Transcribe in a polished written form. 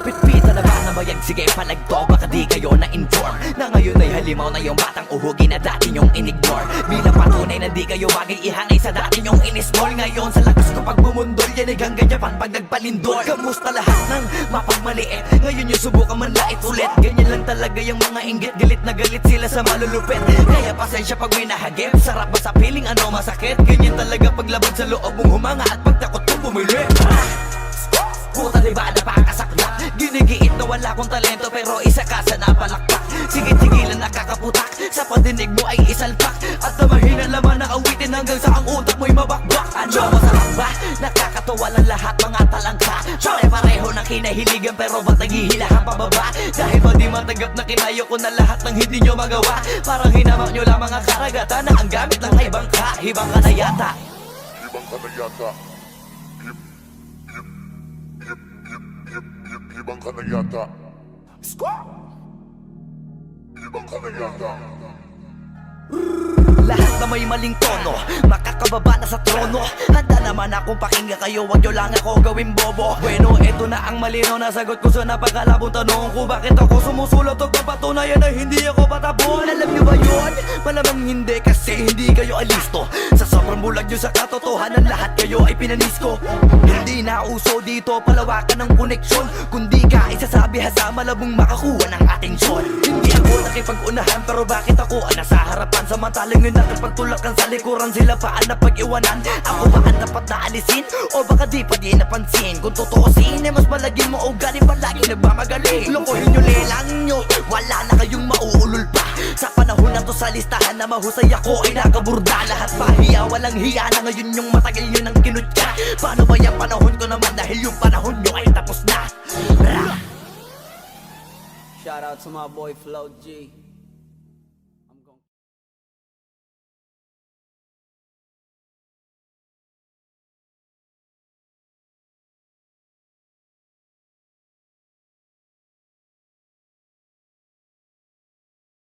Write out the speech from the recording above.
Pitpita na ba na bayag? Sige palagto, baka di kayo na-inform na ngayon ay halimaw na yung batang uhugi na dati nyong in-ignore. Bilang patunay na di kayo bagay ihangay sa dati nyong in-small. Ngayon sa lakas ko pag bumundol, yan ay hanggang Japan pag nagpalindol. Kamusta lahat ng mapagmaliit? Ngayon yung subukan manlait ulit. Ganyan lang talaga yung mga inggit, galit na galit sila sa malulupit. Kaya pasensya pag may nahagip, sarap ba sa piling ano masakit? Ganyan talaga paglabag sa loob mong humanga at pagtakot kong bumili. Puta diba napakasaklap? Ginigiit na wala kong talento pero isa ka sa napalakpak. Sige-sigilan nakakaputak, sa pandinig mo ay isalpak. At na mahina laman na awitin hanggang sa ang utak mo'y mabakbak. Ano masarap ba? Nakakatawa lang lahat mga talangka. Pare-pareho ng kinahiligan pero ba't naghihilahan pababa? Dahil ba di matanggap na kinayo ko na lahat ng hindi nyo magawa? Parang hinamak nyo lang mga karagatan na ang gamit lang ay bangka. Hibang ka na yata. Hibang ka na yata. Hibang ka na yata. Hibang ka na yata. Lahat na may maling tono, makakababa na sa trono. Handa naman akong pakinggan kayo, wag nyo lang ako gawin bobo. Bueno, eto na ang malinaw na sagot ko sa napakalabong tanong ko. Bakit ako sumusulot o papatunayan na hindi ako patabon? Alam nyo ba yun? Malamang hindi kasi hindi kayo alisto. Sa sobrang bulag nyo sa katotohanan, lahat kayo ay pinanisko. Hindi na uso dito palawakan ng koneksyon, kundi ka isasabi sa malabong makakuha ng atensyon. Hindi ako nakipag-unahan pero bakit ako nasa harapan? Samantalang yun nakipagtulakan sa likuran, sila pa ang napag-iwanan. Ako ba ang dapat na alisin? O baka di pa di napansin? Kung totoosin ay mas malaging mo o galing palagi nagmamagaling. Lokohin nyo, lelang nyo, wala na kayong mauulol pa. Sa panahon na to sa listahan na mahusay ako ay nakaburda. Lahat pahiya, walang hiya na ngayon yung matagal nyo nang kinutya. Paano ba yung panahon ko naman dahil yung panahon nyo ay tapos na? Shout out to my boy Flo G.